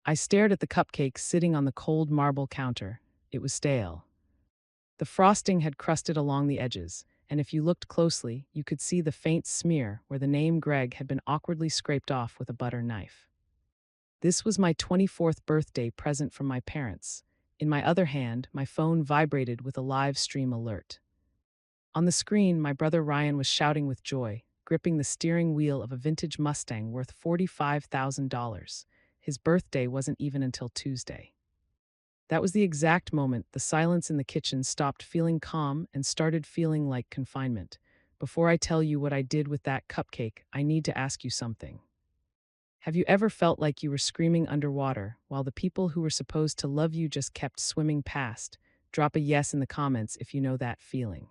I stared at the cupcake sitting on the cold marble counter. It was stale. The frosting had crusted along the edges, and if you looked closely, you could see the faint smear where the name Greg had been awkwardly scraped off with a butter knife. This was my 24th birthday present from my parents. In my other hand, my phone vibrated with a live stream alert. On the screen, my brother Ryan was shouting with joy, gripping the steering wheel of a vintage Mustang worth $45,000. His birthday wasn't even until Tuesday. That was the exact moment the silence in the kitchen stopped feeling calm and started feeling like confinement. Before I tell you what I did with that cupcake, I need to ask you something. Have you ever felt like you were screaming underwater while the people who were supposed to love you just kept swimming past? Drop a yes in the comments if you know that feeling.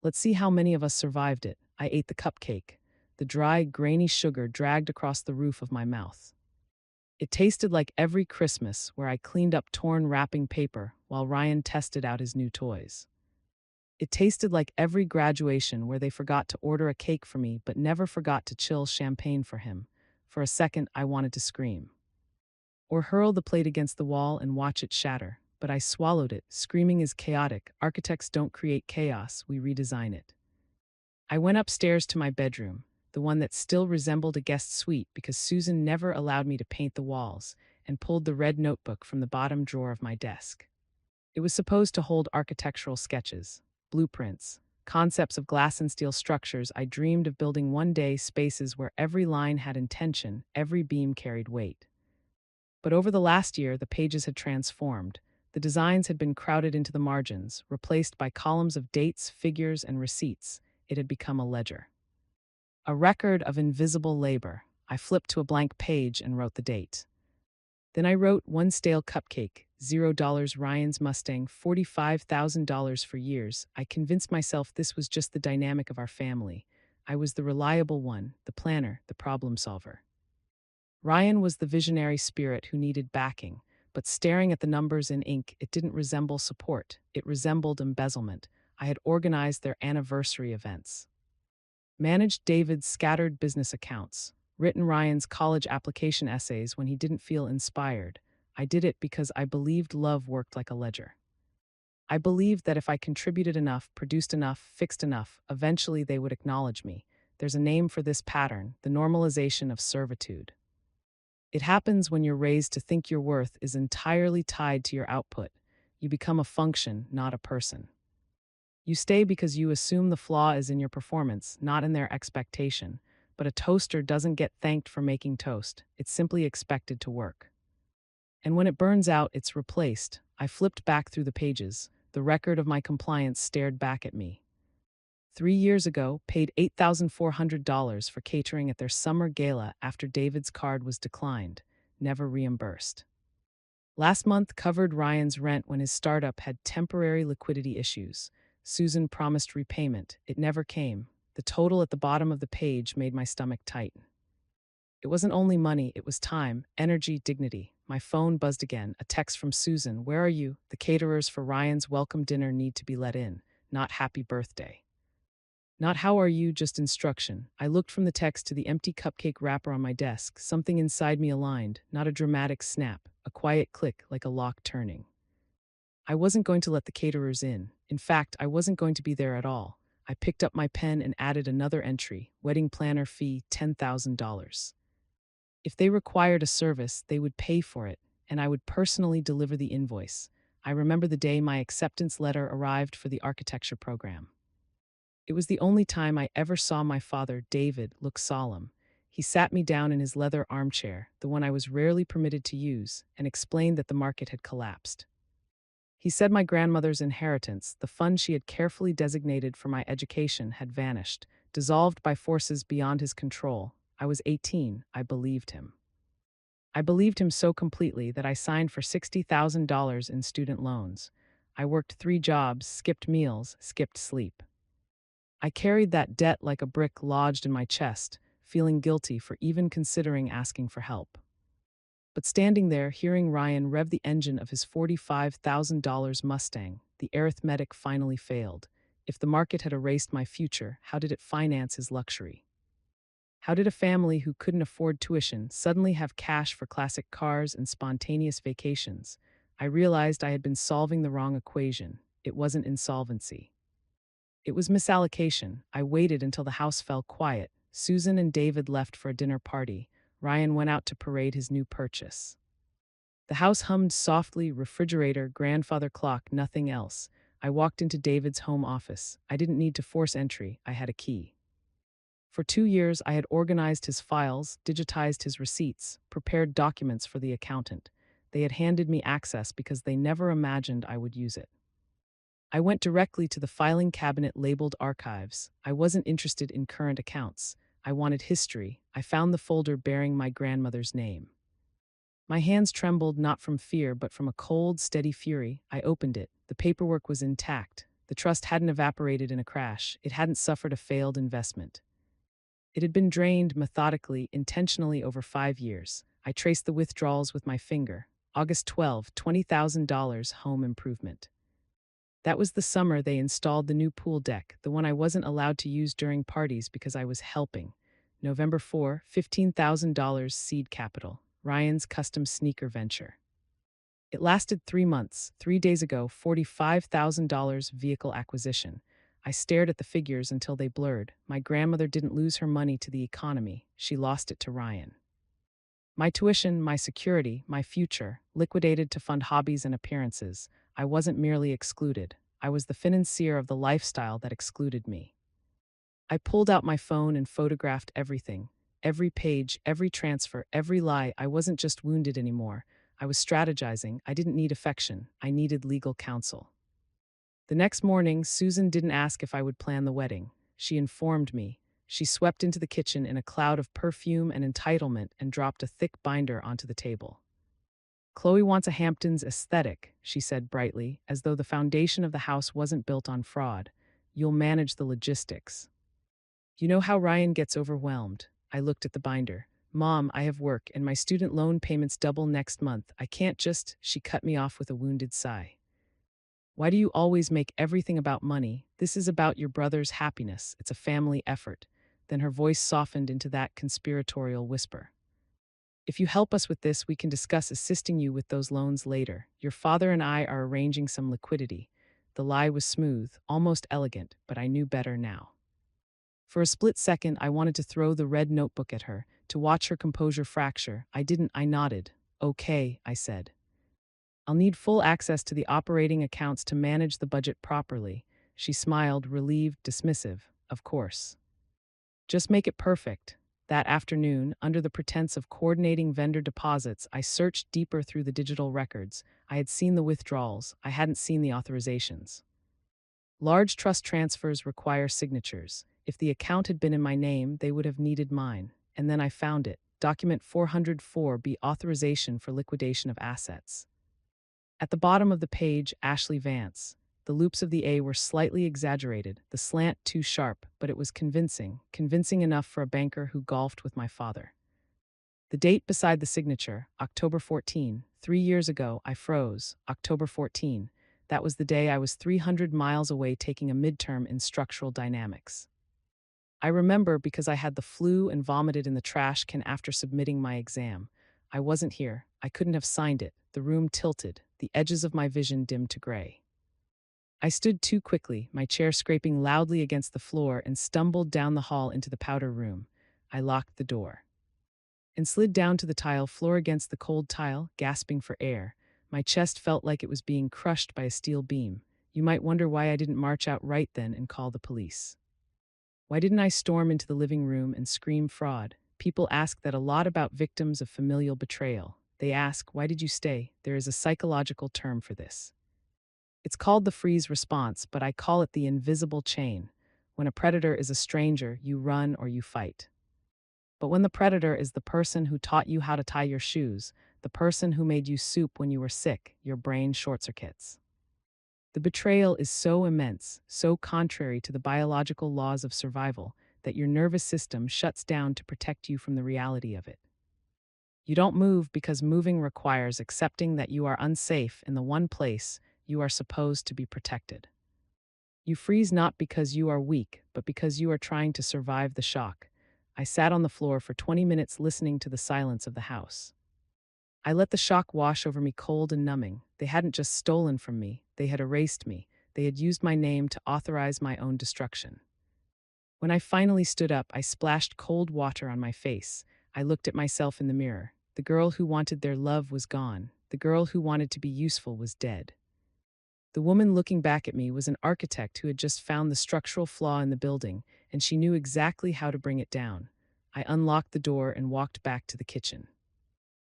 Let's see how many of us survived it. I ate the cupcake. The dry, grainy sugar dragged across the roof of my mouth. It tasted like every Christmas where I cleaned up torn wrapping paper while Ryan tested out his new toys. It tasted like every graduation where they forgot to order a cake for me but never forgot to chill champagne for him. For a second, I wanted to scream. Or hurl the plate against the wall and watch it shatter. But I swallowed it. Screaming is chaotic. Architects don't create chaos, we redesign it. I went upstairs to my bedroom, the one that still resembled a guest suite because Susan never allowed me to paint the walls, and pulled the red notebook from the bottom drawer of my desk. It was supposed to hold architectural sketches, blueprints, concepts of glass and steel structures I dreamed of building one day, spaces where every line had intention, every beam carried weight. But over the last year, the pages had transformed. The designs had been crowded into the margins, replaced by columns of dates, figures, and receipts. It had become a ledger. A record of invisible labor. I flipped to a blank page and wrote the date. Then I wrote one stale cupcake, $0 Ryan's Mustang, $45,000 for years. I convinced myself this was just the dynamic of our family. I was the reliable one, the planner, the problem solver. Ryan was the visionary spirit who needed backing, but staring at the numbers in ink, it didn't resemble support. It resembled embezzlement. I had organized their anniversary events, managed David's scattered business accounts, written Ryan's college application essays when he didn't feel inspired. I did it because I believed love worked like a ledger. I believed that if I contributed enough, produced enough, fixed enough, eventually they would acknowledge me. There's a name for this pattern, the normalization of servitude. It happens when you're raised to think your worth is entirely tied to your output. You become a function, not a person. You stay because you assume the flaw is in your performance, not in their expectation. But a toaster doesn't get thanked for making toast. It's simply expected to work. And when it burns out, it's replaced. I flipped back through the pages. The record of my compliance stared back at me. 3 years ago, paid $8,400 for catering at their summer gala after David's card was declined, never reimbursed. Last month, covered Ryan's rent when his startup had temporary liquidity issues. Susan promised repayment. It never came. The total at the bottom of the page made my stomach tighten. It wasn't only money, it was time, energy, dignity. My phone buzzed again, a text from Susan. Where are you? The caterers for Ryan's welcome dinner need to be let in, not happy birthday. Not how are you, just instruction. I looked from the text to the empty cupcake wrapper on my desk. Something inside me aligned, not a dramatic snap, a quiet click like a lock turning. I wasn't going to let the caterers in. In fact, I wasn't going to be there at all. I picked up my pen and added another entry, wedding planner fee $10,000. If they required a service, they would pay for it, and I would personally deliver the invoice. I remember the day my acceptance letter arrived for the architecture program. It was the only time I ever saw my father, David, look solemn. He sat me down in his leather armchair, the one I was rarely permitted to use, and explained that the market had collapsed. He said my grandmother's inheritance, the fund she had carefully designated for my education, had vanished, dissolved by forces beyond his control. I was 18. I believed him. I believed him so completely that I signed for $60,000 in student loans. I worked 3 jobs, skipped meals, skipped sleep. I carried that debt like a brick lodged in my chest, feeling guilty for even considering asking for help. But standing there, hearing Ryan rev the engine of his $45,000 Mustang, the arithmetic finally failed. If the market had erased my future, how did it finance his luxury? How did a family who couldn't afford tuition suddenly have cash for classic cars and spontaneous vacations? I realized I had been solving the wrong equation. It wasn't insolvency. It was misallocation. I waited until the house fell quiet. Susan and David left for a dinner party. Ryan went out to parade his new purchase. The house hummed softly, refrigerator, grandfather clock, nothing else. I walked into David's home office. I didn't need to force entry, I had a key. For 2 years, I had organized his files, digitized his receipts, prepared documents for the accountant. They had handed me access because they never imagined I would use it. I went directly to the filing cabinet labeled Archives. I wasn't interested in current accounts. I wanted history. I found the folder bearing my grandmother's name. My hands trembled not from fear but from a cold, steady fury. I opened it. The paperwork was intact. The trust hadn't evaporated in a crash. It hadn't suffered a failed investment. It had been drained methodically, intentionally over 5 years. I traced the withdrawals with my finger. August 12, $20,000 home improvement. That was the summer they installed the new pool deck, the one I wasn't allowed to use during parties because I was helping. November 4, $15,000 seed capital. Ryan's custom sneaker venture. It lasted 3 months. 3 days ago, $45,000 vehicle acquisition. I stared at the figures until they blurred. My grandmother didn't lose her money to the economy. She lost it to Ryan. My tuition, my security, my future, liquidated to fund hobbies and appearances. I wasn't merely excluded. I was the financier of the lifestyle that excluded me. I pulled out my phone and photographed everything. Every page, every transfer, every lie. I wasn't just wounded anymore. I was strategizing. I didn't need affection. I needed legal counsel. The next morning, Susan didn't ask if I would plan the wedding. She informed me. She swept into the kitchen in a cloud of perfume and entitlement and dropped a thick binder onto the table. Chloe wants a Hamptons aesthetic, she said brightly, as though the foundation of the house wasn't built on fraud. You'll manage the logistics. You know how Ryan gets overwhelmed. I looked at the binder. Mom, I have work and my student loan payments double next month. I can't just, she cut me off with a wounded sigh. Why do you always make everything about money? This is about your brother's happiness. It's a family effort. Then her voice softened into that conspiratorial whisper. If you help us with this, we can discuss assisting you with those loans later. Your father and I are arranging some liquidity. The lie was smooth, almost elegant, but I knew better now. For a split second, I wanted to throw the red notebook at her, to watch her composure fracture. I didn't. I nodded. Okay, I said. I'll need full access to the operating accounts to manage the budget properly. She smiled, relieved, dismissive. Of course. Just make it perfect. That afternoon, under the pretense of coordinating vendor deposits, I searched deeper through the digital records. I had seen the withdrawals. I hadn't seen the authorizations. Large trust transfers require signatures. If the account had been in my name, they would have needed mine. And then I found it. Document 404B, authorization for liquidation of assets. At the bottom of the page, Ashley Vance. The loops of the A were slightly exaggerated, the slant too sharp, but it was convincing enough for a banker who golfed with my father. The date beside the signature, October 14, 3 years ago, I froze. October 14. That was the day I was 300 miles away taking a midterm in structural dynamics. I remember because I had the flu and vomited in the trash can after submitting my exam. I wasn't here. I couldn't have signed it. The room tilted, the edges of my vision dimmed to gray. I stood too quickly, my chair scraping loudly against the floor, and stumbled down the hall into the powder room. I locked the door and slid down to the tile floor against the cold tile, gasping for air. My chest felt like it was being crushed by a steel beam. You might wonder why I didn't march out right then and call the police. Why didn't I storm into the living room and scream fraud? People ask that a lot about victims of familial betrayal. They ask, why did you stay? There is a psychological term for this. It's called the freeze response, but I call it the invisible chain. When a predator is a stranger, you run or you fight. But when the predator is the person who taught you how to tie your shoes, the person who made you soup when you were sick, your brain short-circuits. The betrayal is so immense, so contrary to the biological laws of survival, that your nervous system shuts down to protect you from the reality of it. You don't move because moving requires accepting that you are unsafe in the one place you are supposed to be protected. You freeze not because you are weak, but because you are trying to survive the shock. I sat on the floor for 20 minutes listening to the silence of the house. I let the shock wash over me cold and numbing. They hadn't just stolen from me, they had erased me. They had used my name to authorize my own destruction. When I finally stood up, I splashed cold water on my face. I looked at myself in the mirror. The girl who wanted their love was gone. The girl who wanted to be useful was dead. The woman looking back at me was an architect who had just found the structural flaw in the building, and she knew exactly how to bring it down. I unlocked the door and walked back to the kitchen.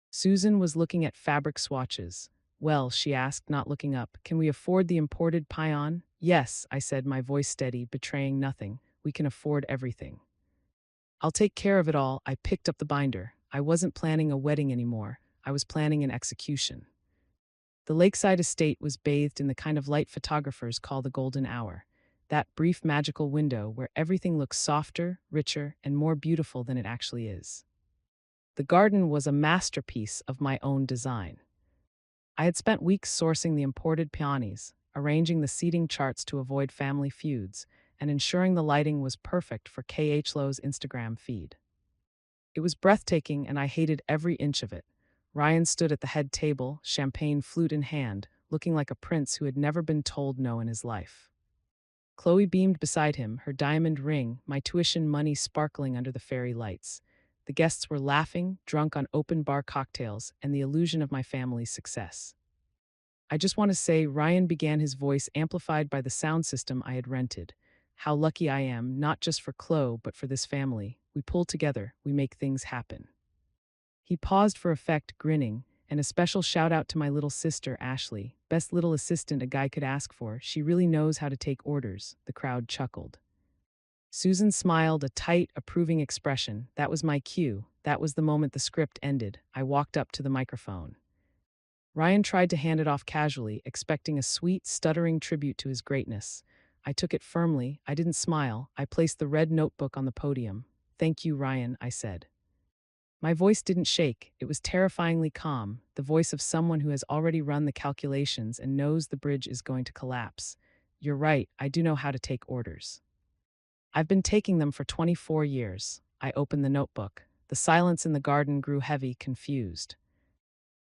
Susan was looking at fabric swatches. Well, she asked, not looking up, can we afford the imported paillon? Yes, I said, my voice steady, betraying nothing. We can afford everything. I'll take care of it all. I picked up the binder. I wasn't planning a wedding anymore. I was planning an execution. The lakeside estate was bathed in the kind of light photographers call the golden hour, that brief magical window where everything looks softer, richer, and more beautiful than it actually is. The garden was a masterpiece of my own design. I had spent weeks sourcing the imported peonies, arranging the seating charts to avoid family feuds, and ensuring the lighting was perfect for KH Low's Instagram feed. It was breathtaking, and I hated every inch of it. Ryan stood at the head table, champagne flute in hand, looking like a prince who had never been told no in his life. Chloe beamed beside him, her diamond ring, my tuition money sparkling under the fairy lights. The guests were laughing, drunk on open-bar cocktails, and the illusion of my family's success. I just want to say, Ryan began, his voice amplified by the sound system I had rented. How lucky I am, not just for Chloe, but for this family. We pull together, we make things happen. He paused for effect, grinning, and a special shout out to my little sister, Ashley. Best little assistant a guy could ask for. She really knows how to take orders. The crowd chuckled. Susan smiled, a tight, approving expression. That was my cue. That was the moment the script ended. I walked up to the microphone. Ryan tried to hand it off casually, expecting a sweet, stuttering tribute to his greatness. I took it firmly. I didn't smile. I placed the red notebook on the podium. Thank you, Ryan, I said. My voice didn't shake. It was terrifyingly calm, the voice of someone who has already run the calculations and knows the bridge is going to collapse. You're right, I do know how to take orders. I've been taking them for 24 years. I opened the notebook. The silence in the garden grew heavy, confused.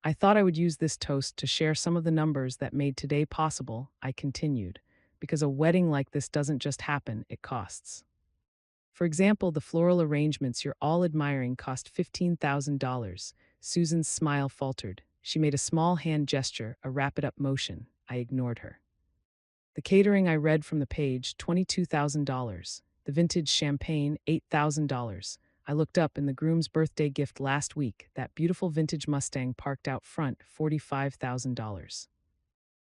I thought I would use this toast to share some of the numbers that made today possible, I continued, because a wedding like this doesn't just happen, it costs. For example, the floral arrangements you're all admiring cost $15,000. Susan's smile faltered. She made a small hand gesture, a wrap-it-up motion. I ignored her. The catering I read from the page, $22,000. The vintage champagne, $8,000. I looked up, in the groom's birthday gift last week, that beautiful vintage Mustang parked out front, $45,000.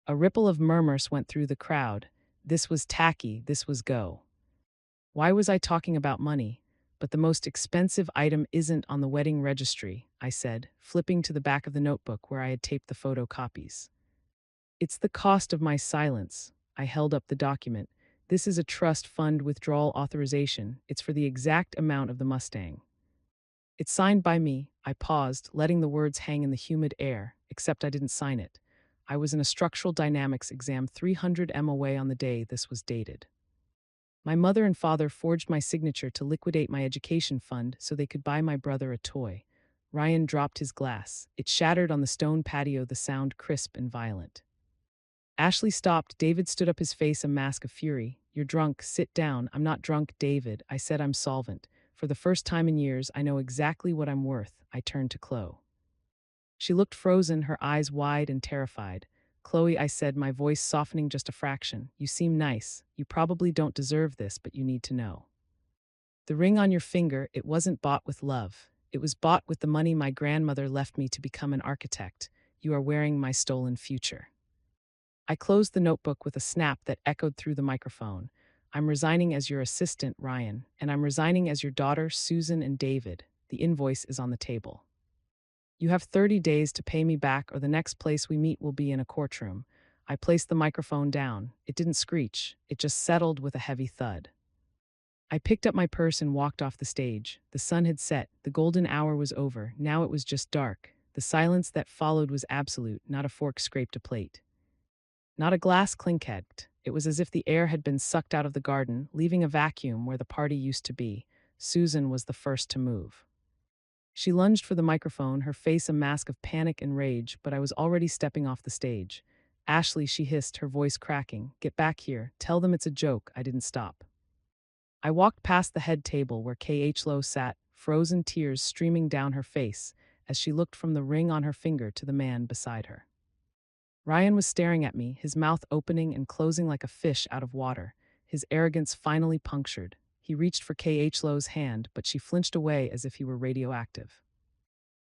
A ripple of murmurs went through the crowd. This was tacky, this was go. Why was I talking about money? But the most expensive item isn't on the wedding registry, I said, flipping to the back of the notebook where I had taped the photocopies. It's the cost of my silence. I held up the document. This is a trust fund withdrawal authorization. It's for the exact amount of the Mustang. It's signed by me. I paused, letting the words hang in the humid air, except I didn't sign it. I was in a structural dynamics exam 300 m away on the day this was dated. My mother and father forged my signature to liquidate my education fund so they could buy my brother a toy. Ryan dropped his glass. It shattered on the stone patio, the sound crisp and violent. Ashley stopped. David stood up, his face a mask of fury. You're drunk. Sit down. I'm not drunk, David. I said I'm solvent. For the first time in years, I know exactly what I'm worth. I turned to Chloe. She looked frozen, her eyes wide and terrified. Chloe, I said, my voice softening just a fraction. You seem nice. You probably don't deserve this, but you need to know. The ring on your finger, it wasn't bought with love. It was bought with the money my grandmother left me to become an architect. You are wearing my stolen future. I closed the notebook with a snap that echoed through the microphone. I'm resigning as your assistant, Ryan, and I'm resigning as your daughter, Susan, and David. The invoice is on the table. You have 30 days to pay me back, or the next place we meet will be in a courtroom. I placed the microphone down. It didn't screech. It just settled with a heavy thud. I picked up my purse and walked off the stage. The sun had set. The golden hour was over. Now it was just dark. The silence that followed was absolute. Not a fork scraped a plate. Not a glass clinked. It was as if the air had been sucked out of the garden, leaving a vacuum where the party used to be. Susan was the first to move. She lunged for the microphone, her face a mask of panic and rage, but I was already stepping off the stage. Ashley, she hissed, her voice cracking. Get back here. Tell them it's a joke. I didn't stop. I walked past the head table where K.H. Lowe sat, frozen tears streaming down her face as she looked from the ring on her finger to the man beside her. Ryan was staring at me, his mouth opening and closing like a fish out of water, his arrogance finally punctured. He reached for K.H. Lowe's hand, but she flinched away as if he were radioactive.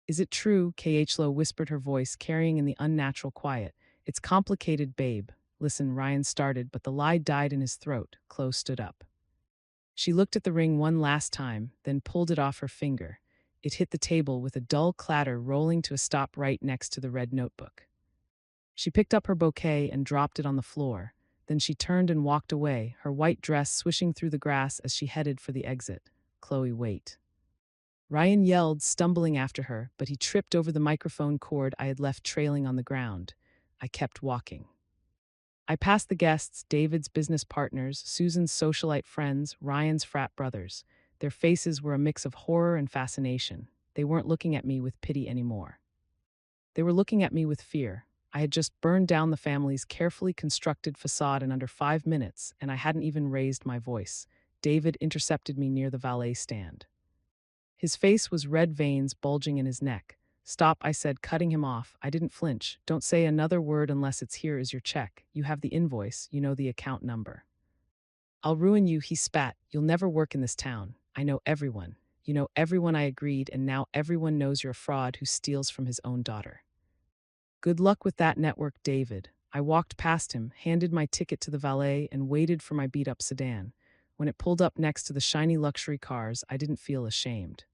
Is it true? K.H. Lowe whispered, her voice carrying in the unnatural quiet. It's complicated, babe. Listen, Ryan started, but the lie died in his throat. Chloe stood up. She looked at the ring one last time, then pulled it off her finger. It hit the table with a dull clatter, rolling to a stop right next to the red notebook. She picked up her bouquet and dropped it on the floor. Then she turned and walked away, her white dress swishing through the grass as she headed for the exit. Chloe, wait. Ryan yelled, stumbling after her, but he tripped over the microphone cord I had left trailing on the ground. I kept walking. I passed the guests, David's business partners, Susan's socialite friends, Ryan's frat brothers. Their faces were a mix of horror and fascination. They weren't looking at me with pity anymore. They were looking at me with fear. I had just burned down the family's carefully constructed facade in under 5 minutes, and I hadn't even raised my voice. David intercepted me near the valet stand. His face was red, veins bulging in his neck. Stop, I said, cutting him off. I didn't flinch. Don't say another word unless it's here is your check. You have the invoice, you know the account number. I'll ruin you, he spat. You'll never work in this town. I know everyone. You know everyone, I agreed, and now everyone knows you're a fraud who steals from his own daughter. Good luck with that network, David. I walked past him, handed my ticket to the valet, and waited for my beat-up sedan. When it pulled up next to the shiny luxury cars, I didn't feel ashamed.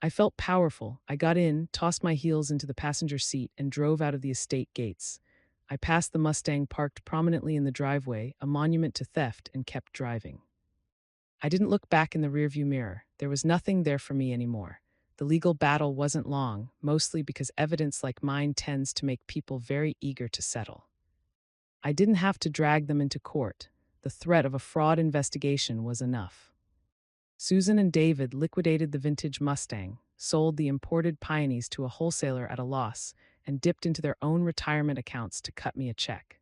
I felt powerful. I got in, tossed my heels into the passenger seat, and drove out of the estate gates. I passed the Mustang parked prominently in the driveway, a monument to theft, and kept driving. I didn't look back in the rearview mirror. There was nothing there for me anymore. The legal battle wasn't long, mostly because evidence like mine tends to make people very eager to settle. I didn't have to drag them into court. The threat of a fraud investigation was enough. Susan and David liquidated the vintage Mustang, sold the imported Pioneers to a wholesaler at a loss, and dipped into their own retirement accounts to cut me a check.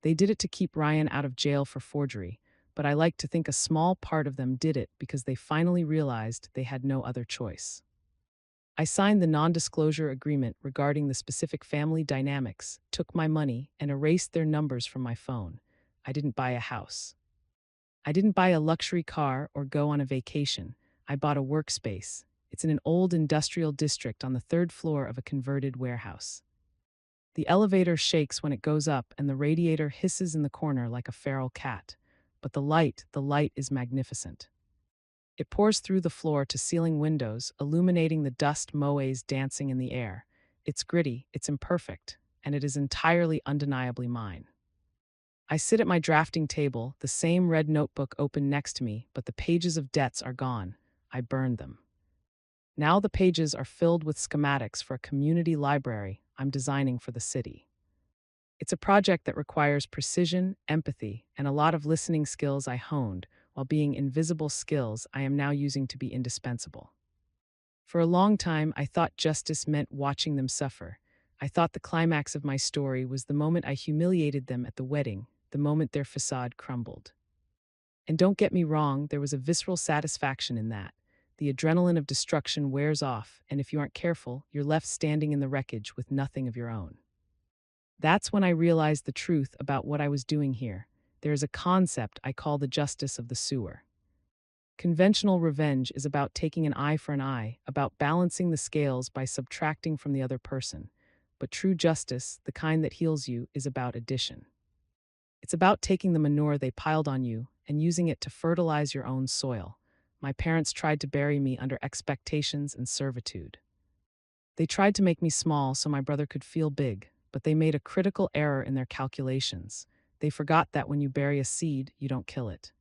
They did it to keep Ryan out of jail for forgery, but I like to think a small part of them did it because they finally realized they had no other choice. I signed the non-disclosure agreement regarding the specific family dynamics, took my money, and erased their numbers from my phone. I didn't buy a house. I didn't buy a luxury car or go on a vacation. I bought a workspace. It's in an old industrial district on the 3rd floor of a converted warehouse. The elevator shakes when it goes up and the radiator hisses in the corner like a feral cat. But the light is magnificent. It pours through the floor to ceiling windows, illuminating the dust motes dancing in the air. It's gritty, it's imperfect, and it is entirely undeniably mine. I sit at my drafting table, the same red notebook open next to me, but the pages of debts are gone. I burned them. Now the pages are filled with schematics for a community library I'm designing for the city. It's a project that requires precision, empathy, and a lot of listening skills I honed, while being invisible skills I am now using to be indispensable. For a long time, I thought justice meant watching them suffer. I thought the climax of my story was the moment I humiliated them at the wedding, the moment their facade crumbled. And don't get me wrong, there was a visceral satisfaction in that. The adrenaline of destruction wears off, and if you aren't careful, you're left standing in the wreckage with nothing of your own. That's when I realized the truth about what I was doing here. There is a concept I call the justice of the sewer. Conventional revenge is about taking an eye for an eye, about balancing the scales by subtracting from the other person. But true justice, the kind that heals you, is about addition. It's about taking the manure they piled on you and using it to fertilize your own soil. My parents tried to bury me under expectations and servitude. They tried to make me small so my brother could feel big, but they made a critical error in their calculations. They forgot that when you bury a seed, you don't kill it.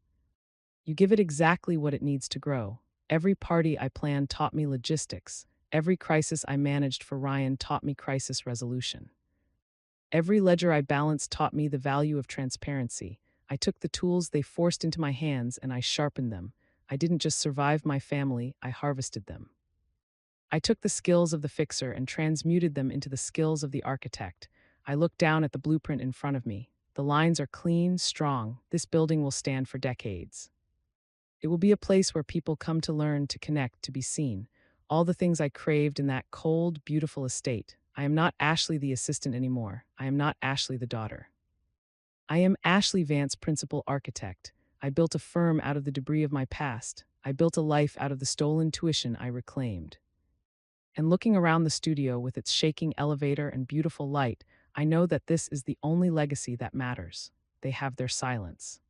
You give it exactly what it needs to grow. Every party I planned taught me logistics. Every crisis I managed for Ryan taught me crisis resolution. Every ledger I balanced taught me the value of transparency. I took the tools they forced into my hands and I sharpened them. I didn't just survive my family, I harvested them. I took the skills of the fixer and transmuted them into the skills of the architect. I looked down at the blueprint in front of me. The lines are clean, strong. This building will stand for decades. It will be a place where people come to learn, to connect, to be seen. All the things I craved in that cold, beautiful estate. I am not Ashley the assistant anymore. I am not Ashley the daughter. I am Ashley Vance, principal architect. I built a firm out of the debris of my past. I built a life out of the stolen tuition I reclaimed. And looking around the studio with its shaking elevator and beautiful light, I know that this is the only legacy that matters. They have their silence.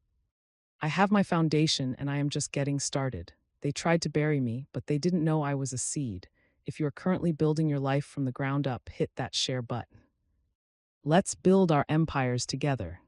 I have my foundation and I am just getting started. They tried to bury me, but they didn't know I was a seed. If you are currently building your life from the ground up, hit that share button. Let's build our empires together.